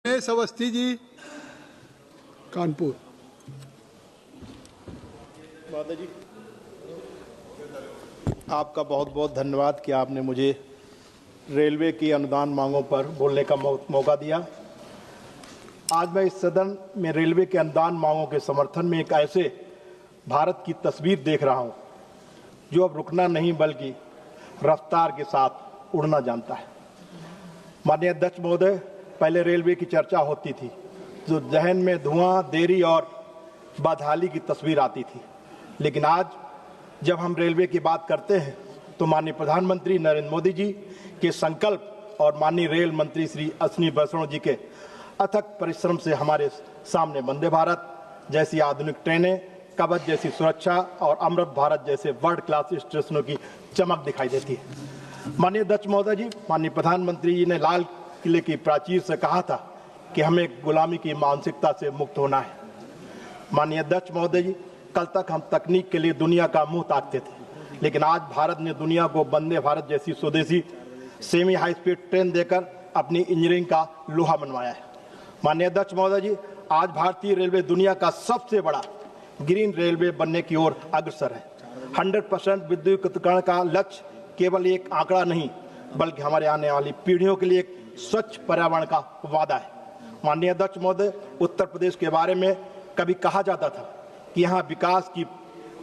अवस्थी जी, कानपुर। माता जी, आपका बहुत बहुत धन्यवाद कि आपने मुझे रेलवे की अनुदान मांगों पर बोलने का मौका दिया। आज मैं इस सदन में रेलवे के अनुदान मांगों के समर्थन में एक ऐसे भारत की तस्वीर देख रहा हूं जो अब रुकना नहीं बल्कि रफ्तार के साथ उड़ना जानता है। माननीय अध्यक्ष महोदय, पहले रेलवे की चर्चा होती थी जो जहन में धुआं, देरी और बदहाली की तस्वीर आती थी, लेकिन आज जब हम रेलवे की बात करते हैं तो माननीय प्रधानमंत्री नरेंद्र मोदी जी के संकल्प और माननीय रेल मंत्री श्री अश्विनी वैष्णव जी के अथक परिश्रम से हमारे सामने वंदे भारत जैसी आधुनिक ट्रेनें, कवच जैसी सुरक्षा और अमृत भारत जैसे वर्ल्ड क्लास स्टेशनों की चमक दिखाई देती है। माननीय अध्यक्ष महोदय जी, माननीय प्रधानमंत्री जी ने लाल किले की प्राचीर से कहा था कि हमें गुलामी की मानसिकता से मुक्त होना है। माननीय अध्यक्ष महोदय जी, कल तक हम तकनीक के लिए दुनिया का मुंह ताकते थे, लेकिन आज भारत ने दुनिया को वंदे भारत जैसी स्वदेशी सेमी हाई स्पीड ट्रेन देकर अपनी इंजीनियरिंग का लोहा मनवाया है। माननीय अध्यक्ष महोदय जी, आज भारतीय रेलवे दुनिया का सबसे बड़ा ग्रीन रेलवे बनने की ओर अग्रसर है। 100% विद्युतीकरण का लक्ष्य केवल एक आंकड़ा नहीं बल्कि हमारे आने वाली पीढ़ियों के लिए एक स्वच्छ पर्यावरण का वादा है। माननीय अध्यक्ष महोदय, उत्तर प्रदेश के बारे में कभी कहा जाता था कि यहाँ विकास की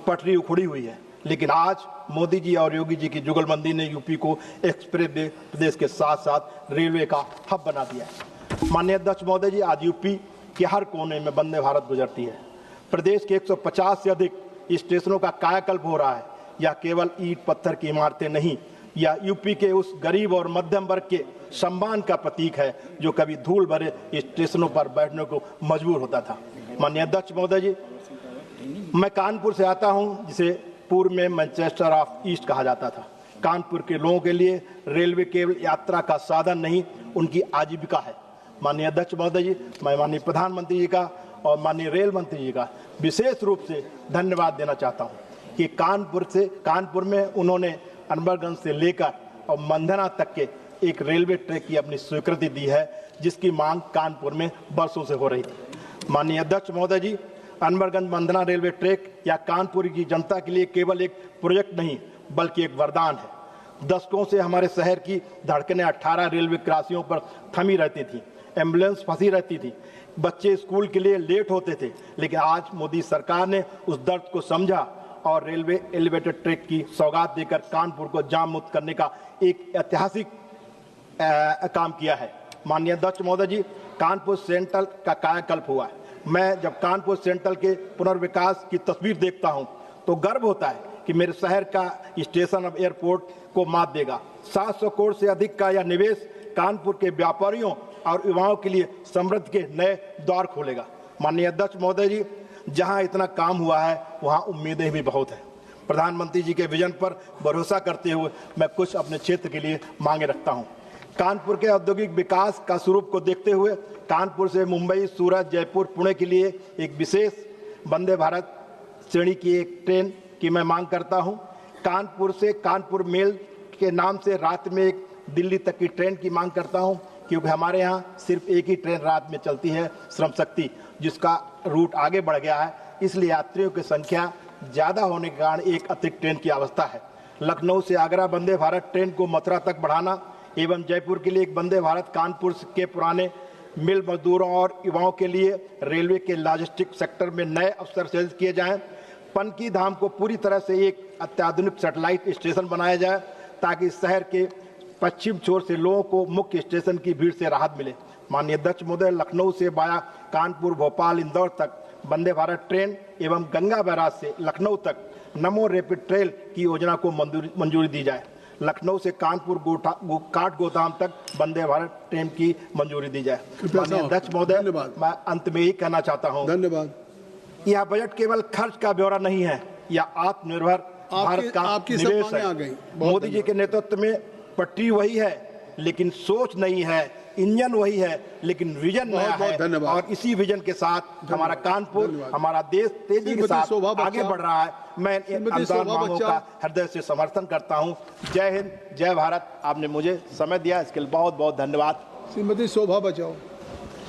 पटरी उखड़ी हुई है, लेकिन आज मोदी जी और योगी जी की जुगलबंदी ने यूपी को एक्सप्रेस वे प्रदेश के साथ साथ रेलवे का हब बना दिया है। माननीय अध्यक्ष महोदय जी, आज यूपी के हर कोने में वंदे भारत गुजरती है। प्रदेश के 150 से अधिक स्टेशनों का कायाकल्प हो रहा है। यह केवल ईंट पत्थर की इमारतें नहीं, यह यूपी के उस गरीब और मध्यम वर्ग के सम्मान का प्रतीक है जो कभी धूल भरे स्टेशनों पर बैठने को मजबूर होता था। माननीय अध्यक्ष महोदय जी, मैं कानपुर से आता हूं, जिसे पूर्व में मैनचेस्टर ऑफ ईस्ट कहा जाता था। कानपुर के लोगों के लिए रेलवे केवल यात्रा का साधन नहीं, उनकी आजीविका है। माननीय अध्यक्ष महोदय जी, मैं माननीय प्रधानमंत्री जी का और माननीय रेल मंत्री जी का विशेष रूप से धन्यवाद देना चाहता हूं कि कानपुर में उन्होंने अनबरगंज से लेकर और मंधना तक के एक रेलवे ट्रैक की अपनी स्वीकृति दी है, जिसकी मांग कानपुर में बरसों से हो रही थी। माननीय अध्यक्ष महोदय जी, अनबरगंज मंधना रेलवे ट्रैक या कानपुर की जनता के लिए केवल एक प्रोजेक्ट नहीं बल्कि एक वरदान है। दशकों से हमारे शहर की धड़कनें 18 रेलवे क्रॉसिंगों पर थमी रहती थी, एम्बुलेंस फंसी रहती थी, बच्चे स्कूल के लिए लेट होते थे, लेकिन आज मोदी सरकार ने उस दर्द को समझा और रेलवे एलिवेटेड ट्रैक की सौगात देकर कानपुर को जाम मुक्त करने का एक ऐतिहासिक काम किया है। माननीय अध्यक्ष महोदय जी, कानपुर सेंट्रल का कायाकल्प हुआ है। मैं जब कानपुर सेंट्रल के पुनर्विकास की तस्वीर देखता हूं तो गर्व होता है कि मेरे शहर का स्टेशन अब एयरपोर्ट को मात देगा। 700 करोड़ से अधिक का यह निवेश कानपुर के व्यापारियों और युवाओं के लिए समृद्धि के नए द्वार खोलेगा। माननीय अध्यक्ष महोदय जी, जहां इतना काम हुआ है वहां उम्मीदें भी बहुत हैं। प्रधानमंत्री जी के विजन पर भरोसा करते हुए मैं कुछ अपने क्षेत्र के लिए मांगे रखता हूं। कानपुर के औद्योगिक विकास का स्वरूप को देखते हुए कानपुर से मुंबई, सूरत, जयपुर, पुणे के लिए एक विशेष वंदे भारत श्रेणी की एक ट्रेन की मैं मांग करता हूं। कानपुर से कानपुर मेल के नाम से रात में एक दिल्ली तक की ट्रेन की मांग करता हूं, क्योंकि हमारे यहाँ सिर्फ एक ही ट्रेन रात में चलती है, श्रम शक्ति, जिसका रूट आगे बढ़ गया है, इसलिए यात्रियों की संख्या ज़्यादा होने के कारण एक अतिरिक्त ट्रेन की आवश्यकता है। लखनऊ से आगरा वंदे भारत ट्रेन को मथुरा तक बढ़ाना एवं जयपुर के लिए एक वंदे भारत, कानपुर के पुराने मिल मजदूरों और युवाओं के लिए रेलवे के लॉजिस्टिक सेक्टर में नए अवसर सृजित किए जाएं। पनकी धाम को पूरी तरह से एक अत्याधुनिक सैटेलाइट स्टेशन बनाया जाए ताकि शहर के पश्चिम छोर से लोगों को मुख्य स्टेशन की भीड़ से राहत मिले। माननीय अध्यक्ष महोदय, लखनऊ से वाया कानपुर, भोपाल, इंदौर तक वंदे भारत ट्रेन एवं गंगा बैराज से लखनऊ तक नमो रैपिड ट्रेन की योजना को मंजूरी दी जाए। लखनऊ से कानपुर काठगोदाम तक वंदे भारत ट्रेन की मंजूरी दी जाए। माननीय अध्यक्ष महोदय, मैं अंत में ही कहना चाहता हूँ, धन्यवाद। यह बजट केवल खर्च का ब्यौरा नहीं है, यह आत्मनिर्भर भारत का निवेश है। मोदी जी के नेतृत्व में पटरी वही है लेकिन सोच नहीं है, इंजन वही है लेकिन विजन नया है, और इसी विजन के साथ हमारा कानपुर, हमारा देश तेजी के साथ आगे बढ़ रहा है। मैं इन अनुदान मांगों का हृदय से समर्थन करता हूं। जय हिंद, जय भारत। आपने मुझे समय दिया, इसके लिए बहुत बहुत धन्यवाद। श्रीमती शोभा बचाओ।